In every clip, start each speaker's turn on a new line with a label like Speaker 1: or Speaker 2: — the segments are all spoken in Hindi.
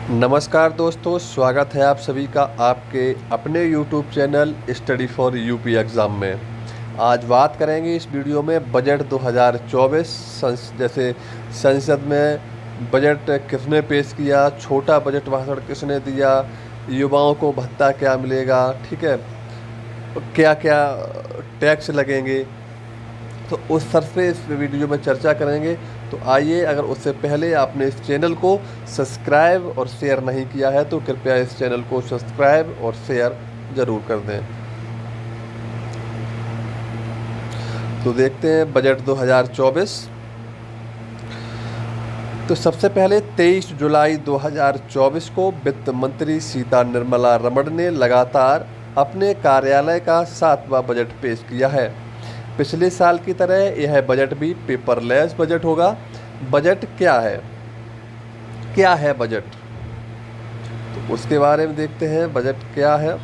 Speaker 1: नमस्कार दोस्तों, स्वागत है आप सभी का आपके अपने YouTube channel study for UP exam में। आज बात करेंगे इस वीडियो में बजट 2024 जैसे संसद में बजट किसने पेश किया, छोटा बजट भाषण किसने दिया, युवाओं को भत्ता क्या मिलेगा, ठीक है, क्या क्या टैक्स लगेंगे, तो उस सर से इस वीडियो में चर्चा करेंगे। तो आइए, अगर उससे पहले आपने इस चैनल को सब्सक्राइब और शेयर नहीं किया है तो कृपया इस चैनल को सब्सक्राइब और शेयर ज़रूर कर दें। तो देखते हैं बजट 2024। तो सबसे पहले 23 जुलाई 2024 को वित्त मंत्री सीता निर्मला रमण ने लगातार अपने कार्यालय का 7वां बजट पेश किया है। पिछले साल की तरह यह बजट भी पेपरलेस बजट होगा। बजट क्या है? क्या है बजट? तो उसके बारे में देखते हैं बजट क्या है।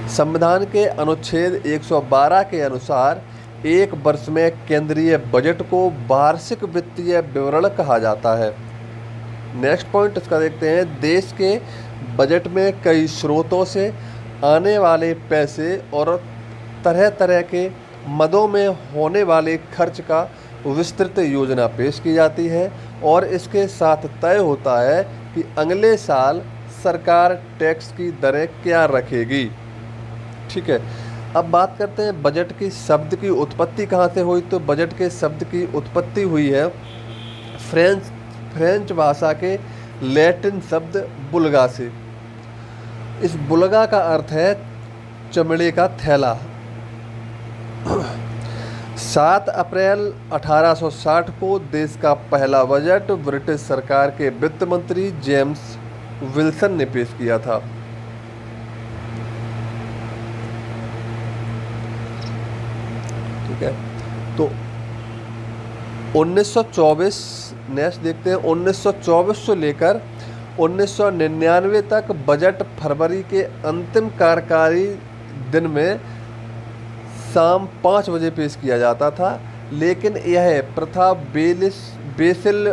Speaker 1: संविधान के अनुच्छेद 112 के अनुसार एक वर्ष में केंद्रीय बजट को वार्षिक वित्तीय विवरण कहा जाता है। नेक्स्ट पॉइंट इसका देखते हैं। देश के बजट में कई स्रोतों से आने वाले पैसे और तरह तरह के मदों में होने वाले खर्च का विस्तृत योजना पेश की जाती है और इसके साथ तय होता है कि अगले साल सरकार टैक्स की दरें क्या रखेगी। ठीक है, अब बात करते हैं बजट की शब्द की उत्पत्ति कहाँ से हुई। तो बजट के शब्द की उत्पत्ति हुई है फ्रेंच भाषा के लैटिन शब्द बुल्गा से। इस बुल्गा का अर्थ है चमड़े का थैला। 7 अप्रैल 1860 को देश का पहला बजट ब्रिटिश सरकार के वित्त मंत्री जेम्स विल्सन ने पेश किया था। ठीक है, तो 1924 नेक्स्ट देखते हैं। 1924 से लेकर 1999 तक बजट फरवरी के अंतिम कार्यकारी दिन में शाम 5 बजे पेश किया जाता था, लेकिन यह प्रथा बेसिल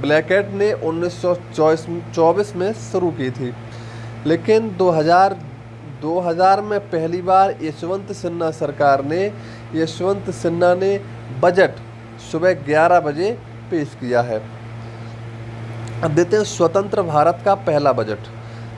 Speaker 1: ब्लैकेट ने 1924 में शुरू की थी। लेकिन 2000 में पहली बार यशवंत सिन्हा ने बजट सुबह 11 बजे पेश किया है। अब देते हैं स्वतंत्र भारत का पहला बजट।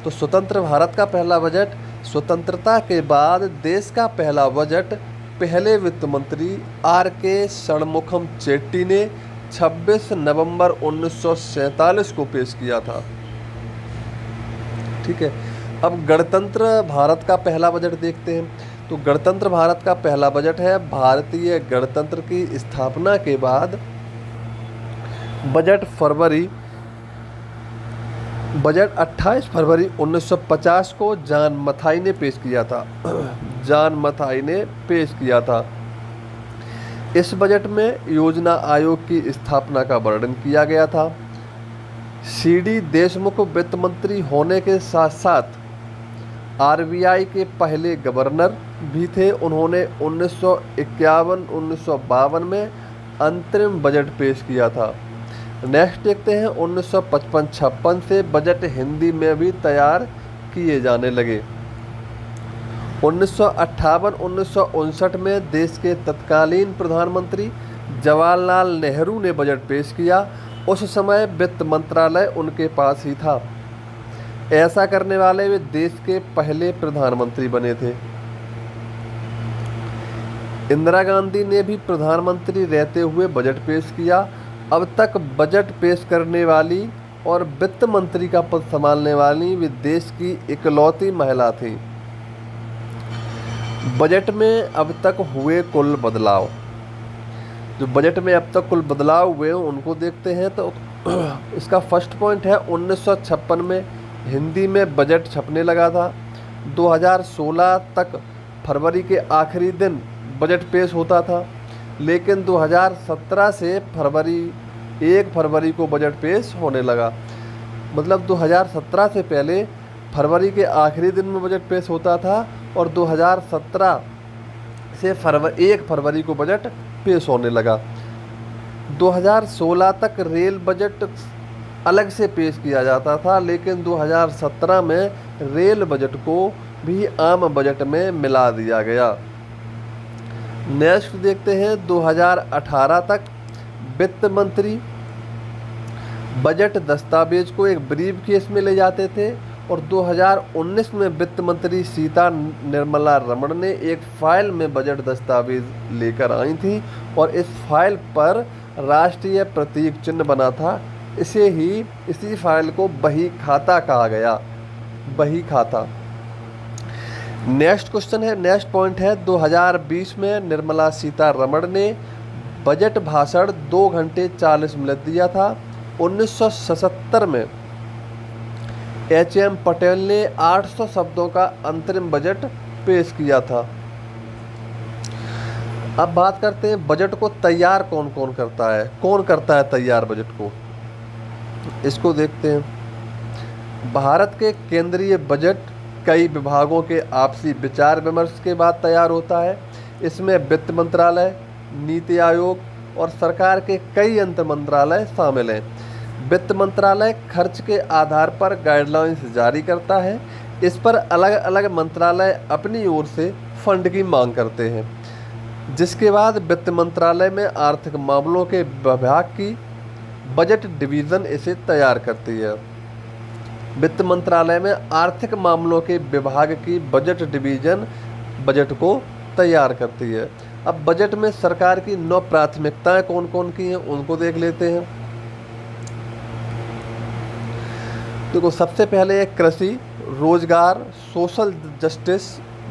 Speaker 1: तो स्वतंत्र भारत का पहला बजट, स्वतंत्रता के बाद देश का पहला बजट पहले वित्त मंत्री R.K. षणमुखम चेट्टी ने 26 नवंबर 1947 को पेश किया था। ठीक है, अब गणतंत्र भारत का पहला बजट देखते हैं। तो गणतंत्र भारत का पहला बजट है भारतीय गणतंत्र की स्थापना के बाद बजट 28 फरवरी 1950 को जॉन मथाई ने पेश किया था। इस बजट में योजना आयोग की स्थापना का वर्णन किया गया था। CD देशमुख वित्त मंत्री होने के साथ साथ RBI के पहले गवर्नर भी थे। उन्होंने 1951-1952 में अंतरिम बजट पेश किया था। नेक्स्ट देखते हैं। 1955-56 से बजट हिंदी में भी तैयार किए जाने लगे। 1958-1959 में देश के तत्कालीन प्रधानमंत्री जवाहरलाल नेहरू ने बजट पेश किया। उस समय वित्त मंत्रालय उनके पास ही था। ऐसा करने वाले वे देश के पहले प्रधानमंत्री बने थे। इंदिरा गांधी ने भी प्रधानमंत्री रहते हुए बजट पेश किया। अब तक बजट पेश करने वाली और वित्त मंत्री का पद संभालने वाली वे देश की इकलौती महिला थी। बजट में अब तक हुए कुल बदलाव। जो बजट में अब तक कुल बदलाव हुए उनको देखते हैं। तो इसका फर्स्ट पॉइंट है 1956 में हिंदी में बजट छपने लगा था। 2016 तक फरवरी के आखिरी दिन बजट पेश होता था, लेकिन 2017 से 1 फरवरी को बजट पेश होने लगा। मतलब 2017 से पहले फरवरी के आखिरी दिन में बजट पेश होता था और 2017 से 1 फरवरी को बजट पेश होने लगा। 2016 तक रेल बजट अलग से पेश किया जाता था, लेकिन 2017 में रेल बजट को भी आम बजट में मिला दिया गया। नेक्स्ट देखते हैं 2018 तक वित्त मंत्री बजट दस्तावेज को एक ब्रीफ केस में ले जाते थे, और 2019 में वित्त मंत्री सीता निर्मला रमण ने एक फाइल में बजट दस्तावेज लेकर आई थी, और इस फाइल पर राष्ट्रीय प्रतीक चिन्ह बना था। इसी फाइल को बही खाता कहा गया, बही खाता। नेक्स्ट क्वेश्चन है, नेक्स्ट पॉइंट है 2020 में निर्मला सीतारमण ने बजट भाषण 2 घंटे 40 मिनट दिया था। 1977 में HM पटेल ने 800 शब्दों का अंतरिम बजट पेश किया था। अब बात करते हैं बजट को तैयार कौन कौन करता है, कौन करता है तैयार बजट को, इसको देखते हैं। भारत के केंद्रीय बजट कई विभागों के आपसी विचार विमर्श के बाद तैयार होता है। इसमें वित्त मंत्रालय, नीति आयोग और सरकार के कई अंतर मंत्रालय शामिल हैं। वित्त मंत्रालय खर्च के आधार पर गाइडलाइंस जारी करता है। इस पर अलग अलग मंत्रालय अपनी ओर से फंड की मांग करते हैं, जिसके बाद वित्त मंत्रालय में आर्थिक मामलों के विभाग की बजट डिवीज़न इसे तैयार करती है। वित्त मंत्रालय में आर्थिक मामलों के विभाग की बजट डिवीज़न बजट को तैयार करती है। अब बजट में सरकार की 9 प्राथमिकताएं कौन कौन की हैं उनको देख लेते हैं। देखो, सबसे पहले है कृषि, रोजगार, social justice,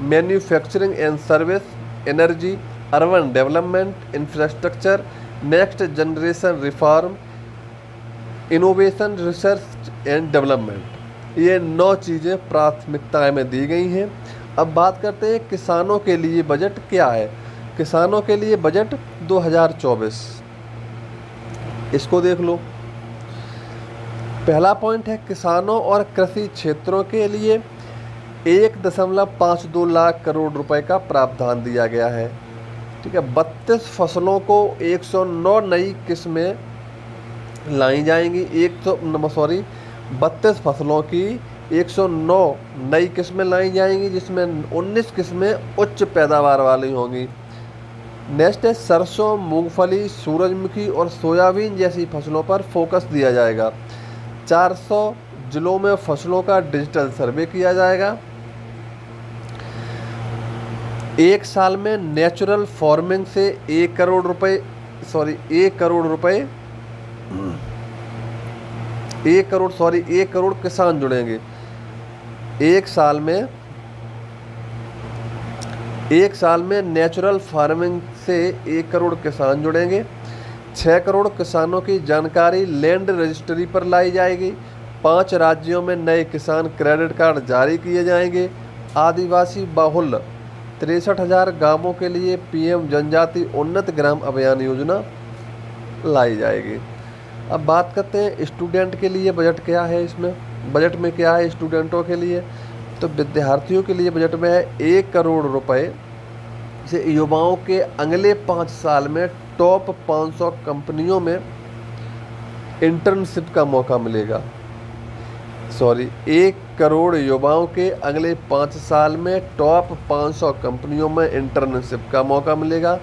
Speaker 1: manufacturing and service, energy, urban development, infrastructure, next generation reform, innovation, research and development. ये 9 चीज़ें प्राथमिकताएं में दी गई हैं। अब बात करते हैं किसानों के लिए बजट क्या है। किसानों के लिए बजट 2024, इसको देख लो। पहला पॉइंट है किसानों और कृषि क्षेत्रों के लिए 1.52 लाख करोड़ रुपए का प्रावधान दिया गया है। ठीक है, 32 फसलों को 109 नई किस्में लाई जाएंगी। 32 फसलों की 109 नई किस्में लाई जाएंगी, जिसमें 19 किस्में उच्च पैदावार वाली होंगी। नेक्स्ट है सरसों, मूंगफली, सूरजमुखी और सोयाबीन जैसी फसलों पर फोकस दिया जाएगा। 400 जिलों में फसलों का डिजिटल सर्वे किया जाएगा। 1 साल में नेचुरल फार्मिंग से 1 करोड़ रुपए 1 करोड़ किसान जुड़ेंगे। 1 साल में नेचुरल फार्मिंग से 1 करोड़ किसान जुड़ेंगे। 6 करोड़ किसानों की जानकारी लैंड रजिस्ट्री पर लाई जाएगी। 5 राज्यों में नए किसान क्रेडिट कार्ड जारी किए जाएंगे। आदिवासी बाहुल्य 63,000 गांवों के लिए PM जनजाति उन्नत ग्राम अभियान योजना लाई जाएगी। अब बात करते हैं स्टूडेंट के लिए बजट क्या है। इसमें बजट में क्या है स्टूडेंटों के लिए, तो विद्यार्थियों के लिए बजट में है 1 करोड़ रुपए से युवाओं के अगले 5 साल में टॉप 500 कंपनियों में इंटर्नशिप का मौका मिलेगा। 1 करोड़ युवाओं के अगले 5 साल में टॉप 500 कंपनियों में इंटर्नशिप का मौका मिलेगा।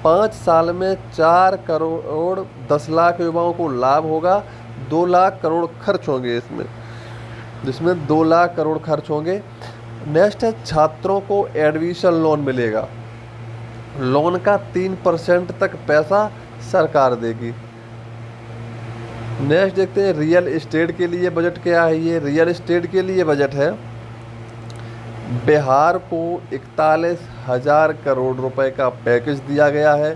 Speaker 1: 5 साल में 4 करोड़ 10 लाख युवाओं को लाभ होगा। 2 लाख करोड़ खर्च होंगे इसमें, जिसमें 2 लाख करोड़ खर्च होंगे। नेक्स्ट है छात्रों को एडमिशन लोन मिलेगा। लोन का 3% तक पैसा सरकार देगी। नेक्स्ट देखते हैं रियल एस्टेट के लिए बजट क्या है। ये रियल एस्टेट के लिए बजट है। बिहार को 41,000 करोड़ रुपए का पैकेज दिया गया है।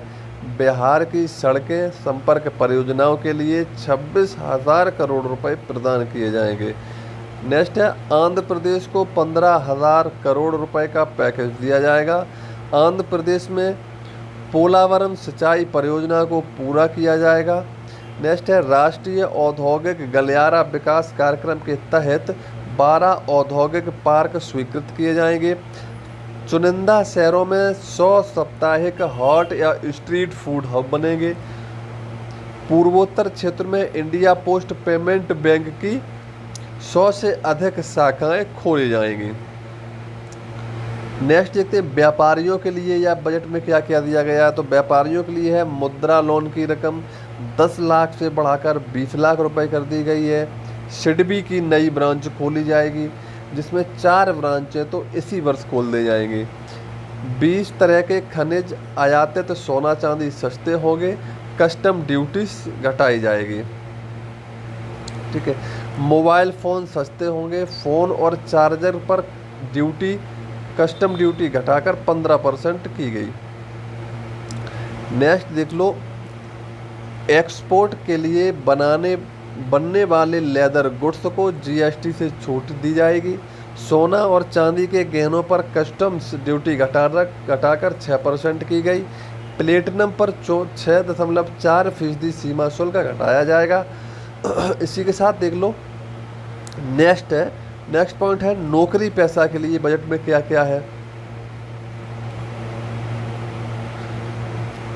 Speaker 1: बिहार की सड़कें संपर्क परियोजनाओं के लिए 26,000 करोड़ रुपए प्रदान किए जाएंगे। नेक्स्ट है आंध्र प्रदेश को 15,000 करोड़ रुपए का पैकेज दिया जाएगा। आंध्र प्रदेश में पोलावरम सिंचाई परियोजना को पूरा किया जाएगा। नेक्स्ट है राष्ट्रीय औद्योगिक गलियारा विकास कार्यक्रम के तहत 12 औद्योगिक पार्क स्वीकृत किए जाएंगे। चुनिंदा शहरों में 100 साप्ताहिक हॉट या स्ट्रीट फूड हब बनेंगे। पूर्वोत्तर क्षेत्र में इंडिया पोस्ट पेमेंट बैंक की 100 से अधिक शाखाएं खोली जाएंगी। नेक्स्ट देखते हैं व्यापारियों के लिए या बजट में क्या क्या दिया गया है। तो व्यापारियों के लिए है मुद्रा लोन की रकम 10 लाख से बढ़ाकर 20 लाख रुपए कर दी गई है। सिडबी की नई ब्रांच खोली जाएगी जिसमें 4 ब्रांचें तो इसी वर्ष खोल दी जाएंगी। 20 तरह के खनिज आयातित सोना चांदी सस्ते होंगे, कस्टम ड्यूटी घटाई जाएगी। ठीक है, मोबाइल फ़ोन सस्ते होंगे, फ़ोन और चार्जर पर ड्यूटी कस्टम ड्यूटी घटाकर 15% की गई। नेक्स्ट देख लो, एक्सपोर्ट के लिए बनने वाले लेदर गुड्स को जीएसटी से छूट दी जाएगी। सोना और चांदी के गहनों पर कस्टम्स ड्यूटी घटाकर 6% की गई। प्लेटिनम पर 6.4% सीमा शुल्क घटाया जाएगा। इसी के साथ देख लो, नेक्स्ट पॉइंट है नौकरी पेशा के लिए बजट में क्या क्या है।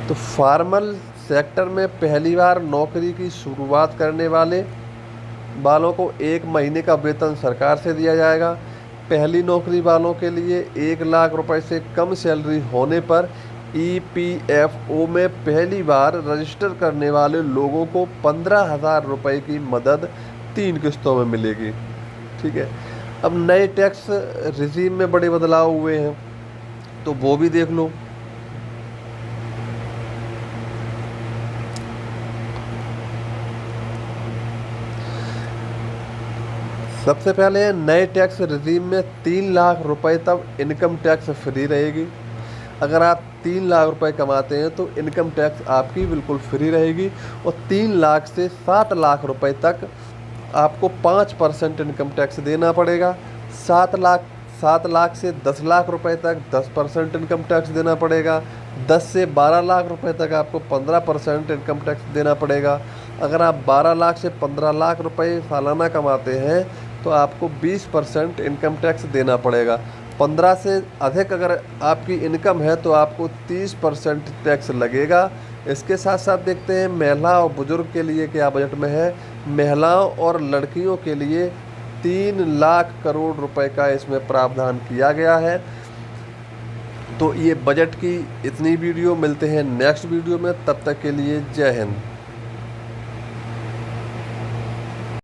Speaker 1: तो फार्मल सेक्टर में पहली बार नौकरी की शुरुआत करने वालों को 1 महीने का वेतन सरकार से दिया जाएगा। पहली नौकरी वालों के लिए 1 लाख रुपए से कम सैलरी होने पर ईपीएफओ में पहली बार रजिस्टर करने वाले लोगों को 15,000 रुपये की मदद 3 किस्तों में मिलेगी। ठीक है, अब नए टैक्स रिजीम में बड़े बदलाव हुए हैं तो वो भी देख लो। सबसे पहले नए टैक्स रिजीम में 3 लाख रुपए तक इनकम टैक्स फ्री रहेगी। अगर आप 3 लाख रुपए कमाते हैं तो इनकम टैक्स आपकी बिल्कुल फ्री रहेगी। और 3 लाख से 7 लाख रुपए तक आपको 5% इनकम टैक्स देना पड़ेगा। 7 लाख से 10 लाख रुपए तक 10% इनकम टैक्स देना पड़ेगा। 10 से 12 लाख रुपए तक आपको 15% इनकम टैक्स देना पड़ेगा। अगर आप 12 लाख से 15 लाख रुपए सालाना कमाते हैं तो आपको 20% इनकम टैक्स देना पड़ेगा। 15 से अधिक अगर आपकी इनकम है तो आपको 30% टैक्स लगेगा। इसके साथ साथ देखते हैं महिला और बुजुर्ग के लिए क्या बजट में है। महिलाओं और लड़कियों के लिए 3 लाख करोड़ रुपए का इसमें प्रावधान किया गया है। तो ये बजट की इतनी वीडियो, मिलते हैं नेक्स्ट वीडियो में, तब तक के लिए जय हिंद।